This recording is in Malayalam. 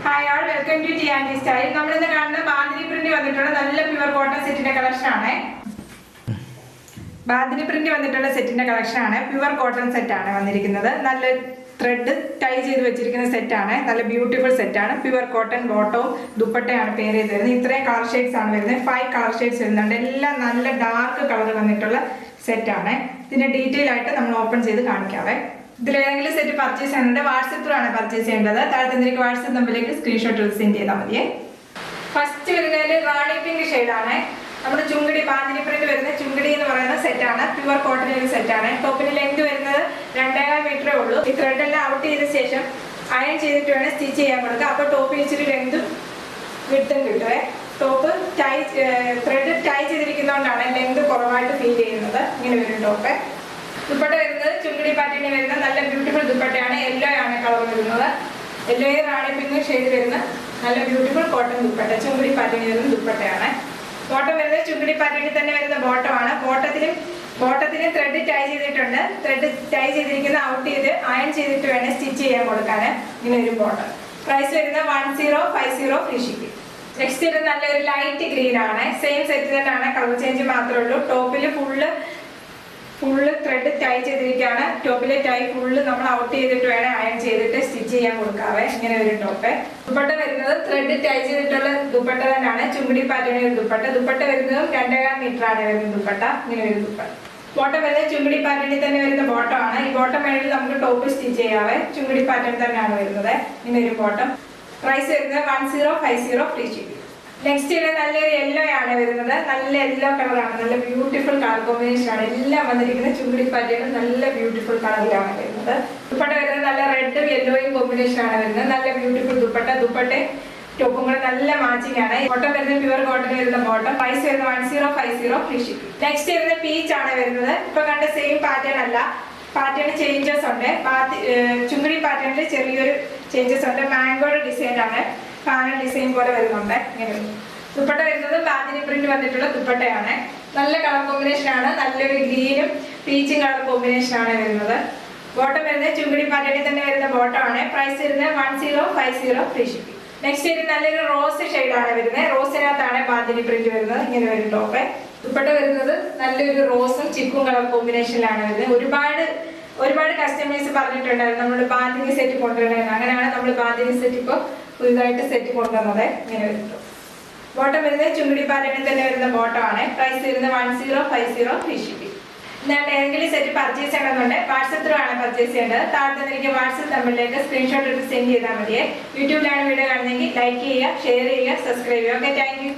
Hi all welcome to T and style. നമ്മളിന്ന് കാണുന്ന ബാന്തിനി പ്രിന്റ് വന്നിട്ടുള്ള നല്ല പ്യുവർ കോട്ടൺ സെറ്റിന്റെ കളക്ഷൻ ആണ്. ബാന്തിനി പ്രിന്റ് വന്നിട്ടുള്ള സെറ്റിന്റെ കളക്ഷൻ ആണ്. പ്യുവർ കോട്ടൺ സെറ്റ് ആണ് വന്നിരിക്കുന്നത്. നല്ല ത്രെഡ് ടൈ ചെയ്ത് വെച്ചിരിക്കുന്ന സെറ്റ് ആണ്. നല്ല ബ്യൂട്ടിഫുൾ സെറ്റ് ആണ്. പ്യുവർ കോട്ടൺ ബോട്ടവും ദുപ്പട്ടയാണ് പേര് ചെയ്ത് വരുന്നത്. ഇത്രയും കളർ ഷെയ്ഡ്സ് ആണ് വരുന്നത്. 5 കളർ ഷെയ്ഡ്സ് വരുന്നുണ്ട്. എല്ലാം നല്ല ഡാർക്ക് കളർ വന്നിട്ടുള്ള സെറ്റ് ആണ്. ഇതിന്റെ ഡീറ്റെയിൽ ആയിട്ട് നമ്മൾ ഓപ്പൺ ചെയ്ത് കാണിക്കാവേ. ഇതിലേതെങ്കിലും സെറ്റ് പർച്ചേസ് ചെയ്യുന്നുണ്ട് വാട്സപ്പ് ത്രൂ ആണ് പർച്ചേസ് ചെയ്യേണ്ടത്. താഴെ തന്നിരിക്കുന്ന വാട്സപ്പ് നമ്പറിലേക്ക് സ്ക്രീൻഷോട്ട് സെൻഡ് ചെയ്താൽ മതിയേ. ഫസ്റ്റ് വരുന്നതിൽ റാണി പിങ്ക് ഷെയ്ഡാണ്. നമ്മുടെ ചുങ്കടി ബാന്തിനി പ്രിന്റ് വരുന്ന ചുങ്കടി എന്ന് പറയുന്ന സെറ്റാണ്. പ്യുവർ കോട്ടൺ ഒരു സെറ്റാണ്. ടോപ്പിന് ലെങ്ത് വരുന്നത് 2.5 മീറ്ററേ ഉള്ളൂ. ഈ ത്രെഡ് എല്ലാം ഔട്ട് ചെയ്ത ശേഷം അയൺ ചെയ്തിട്ട് വേണം സ്റ്റിച്ച് ചെയ്യാൻ കൊടുക്കുക. അപ്പോൾ ടോപ്പിന് ഇച്ചിരി ലെങ്തും വിട്ടും കിട്ടുവേ. ടോപ്പ് ത്രെഡ് ടൈ ചെയ്തിരിക്കുന്നതുകൊണ്ടാണ് ലെങ്ത് കുറവായിട്ട് ഫീൽ ചെയ്യുന്നത്. ഇങ്ങനെ വരും ടോപ്പ്. ദുപ്പട്ട വരുന്നത് ചുങ്കടി പാറ്റേണിൽ വരുന്ന നല്ല ബ്യൂട്ടിഫുൾ ദുപ്പട്ടയാണ്. യെല്ലോ ആണ് കളർ വരുന്നത്. യെല്ലോയിൽ റാണി പിങ്ക് ഷെയ്ഡ് വരുന്ന നല്ല ബ്യൂട്ടിഫുൾ കോട്ടൺ ദുപ്പട്ട ചുങ്കടി പാറ്റേണിൽ വരുന്ന ദുപ്പട്ടയാണ്. ബോട്ടം വരുന്നത് ചുങ്കടി പാറ്റേണിൽ തന്നെ വരുന്ന ബോട്ടമാണ്. ബോട്ടത്തിന് ത്രെഡ് ടൈ ചെയ്തിട്ടുണ്ട്. ത്രെഡ് ടൈ ചെയ്തിരിക്കുന്ന ഔട്ട് ചെയ്ത് അയൺ ചെയ്തിട്ട് വേണം സ്റ്റിച്ച് ചെയ്യാൻ കൊടുക്കാൻ. ഇങ്ങനെ ഒരു ബോട്ടം. പ്രൈസ് വരുന്നത് 1050 ഫ്രീ ഷിപ്പിംഗ്. നെക്സ്റ്റ് ഇത് നല്ലൊരു ലൈറ്റ് ഗ്രീൻ ആണ്. സെയിം സെറ്റ് തന്നെയാണ്, കളർ ചേഞ്ച് മാത്രമേ ഉള്ളൂ. ടോപ്പിൽ ഫുള്ള് ത്രെഡ് ടൈ ചെയ്തിരിക്കുകയാണ്. ടോപ്പിലെ ടൈ ഫുള്ള് നമ്മൾ ഔട്ട് ചെയ്തിട്ട് വേണം അയൺ ചെയ്തിട്ട് സ്റ്റിച്ച് ചെയ്യാൻ കൊടുക്കാവേ. ഇങ്ങനെ ഒരു ടോപ്പ്. ദുപ്പട്ട വരുന്നത് ത്രെഡ് ടൈ ചെയ്തിട്ടുള്ള ദുപ്പട്ട തന്നെയാണ്. ചുങ്കടി പാറ്റേണിൽ ഒരു ദുപ്പട്ട വരുന്നതും 2.5 മീറ്റർ ആണ് വരുന്നത് ദുപ്പട്ട. ഇങ്ങനെ ഒരു ദുപ്പട്ട. ബോട്ടം വരുന്നത് ചുങ്കടി പാറ്റേണിൽ തന്നെ വരുന്ന ബോട്ടം ആണ്. ഈ ബോട്ടം വേണമെങ്കിൽ നമുക്ക് ടോപ്പ് സ്റ്റിച്ച് ചെയ്യാവേ. ചുങ്കടി പാറ്റേൺ തന്നെയാണ് വരുന്നത്. ഇങ്ങനെ ഒരു ബോട്ടം. പ്രൈസ് വരുന്നത് 1050 ഫ്രീ ഷിപ്പിംഗ്. നെക്സ്റ്റ് ഇവിടെ നല്ലൊരു യെല്ലോ ആണ് വരുന്നത്. നല്ല യെല്ലോ കളറാണ്. നല്ല ബ്യൂട്ടിഫുൾ കളർ കോമ്പിനേഷൻ ആണ്. എല്ലാം വന്നിരിക്കുന്ന ചുങ്കടി പാറ്റേൺ നല്ല ബ്യൂട്ടിഫുൾ കളറിലാണ് വരുന്നത്. ദുപ്പട്ട വരുന്നത് നല്ല റെഡും യെല്ലോയും കോമ്പിനേഷൻ ആണ് വരുന്നത്. നല്ല ബ്യൂട്ടിഫുൾ ദുപ്പട്ട ടോപ്പും കൂടെ നല്ല മാച്ചിങ് ആണ്. ബോട്ടം വരുന്നത് പ്യുവർ കോട്ടൺ വരുന്ന ബോട്ടം. പ്രൈസ് വരുന്നത് 1050 ഫ്രീ ഷിപ്പിംഗ്. നെക്സ്റ്റ് വരുന്നത് പീച്ച് ആണ് വരുന്നത്. ഇപ്പൊ കണ്ട സെയിം പാറ്റേൺ അല്ല, പാറ്റേൺ ചേഞ്ചസ് ഉണ്ട്. ചുങ്കടി പാറ്റേണിൽ ചെറിയൊരു ചേഞ്ചസ് ഉണ്ട്. മാംഗോയുടെ ഡിസൈൻ ആണ്. പാനൽ ഡിസൈൻ പോലെ വരുന്നുണ്ട്. ഇങ്ങനെ ദുപ്പട്ട വരുന്നത് ബാന്തിനി പ്രിന്റ് വന്നിട്ടുള്ള ദുപ്പട്ടയാണ്. നല്ല കളർ കോമ്പിനേഷൻ ആണ്. നല്ലൊരു ഗ്രീനും പീച്ചും കളർ കോമ്പിനേഷൻ ആണ് വരുന്നത്. ബോട്ടം വരുന്നത് ചുങ്കടി പാറ്റേണിൽ തന്നെ വരുന്ന ബോട്ടം ആണ്. പ്രൈസ് വരുന്നത് 1050 ഫ്രീ ഷിപ്പിംഗ്. നെക്സ്റ്റ് ഇത് നല്ലൊരു റോസ് ഷെയ്ഡാണ് വരുന്നത്. റോസിനകത്താണ് ബാന്തിനി പ്രിന്റ് വരുന്നത്. ഇങ്ങനെ വരും ടോപ്പ്. ദുപ്പട്ട വരുന്നത് നല്ലൊരു റോസും ചിക്കും കളർ കോമ്പിനേഷനിലാണ് വരുന്നത്. ഒരുപാട് കസ്റ്റമേഴ്സ് പറഞ്ഞിട്ടുണ്ടായിരുന്നു നമ്മൾ ബാന്തിനി സെറ്റ് കൊണ്ടുവരണമെന്ന്. അങ്ങനെയാണ് നമ്മൾ ബാന്തിനി സെറ്റ് ഇപ്പോൾ പുതുതായിട്ട് സെറ്റ് കൊണ്ടുവന്നത്. ഇങ്ങനെ വരുന്നു. ബോട്ടം വരുന്നത് ചുങ്കടി പാറ്റേണിൽ തന്നെ വരുന്ന ബോട്ടം ആണ്. പ്രൈസ് വരുന്നത് 1050 ഫ്രീ ഷിപ്പിംഗ്. എന്നാൽ ഏതെങ്കിലും സെറ്റ് പർച്ചേസ് ചെയ്യണമെന്നുണ്ട് വാട്സപ്പ് ത്രൂ ആണ് പർച്ചേസ് ചെയ്യേണ്ടത്. താഴെ തന്നിരിക്കുന്ന വാട്സപ്പ് നമ്പറിലേക്ക് സ്ക്രീൻഷോട്ട് എടുത്ത് സെൻഡ് ചെയ്താൽ മതിയെ. യൂട്യൂബിലാണ് വീഡിയോ കാണുന്നതെങ്കിൽ ലൈക്ക് ചെയ്യുക, ഷെയർ ചെയ്യുക, സബ്സ്ക്രൈബ് ചെയ്യുക. Okay, thank you.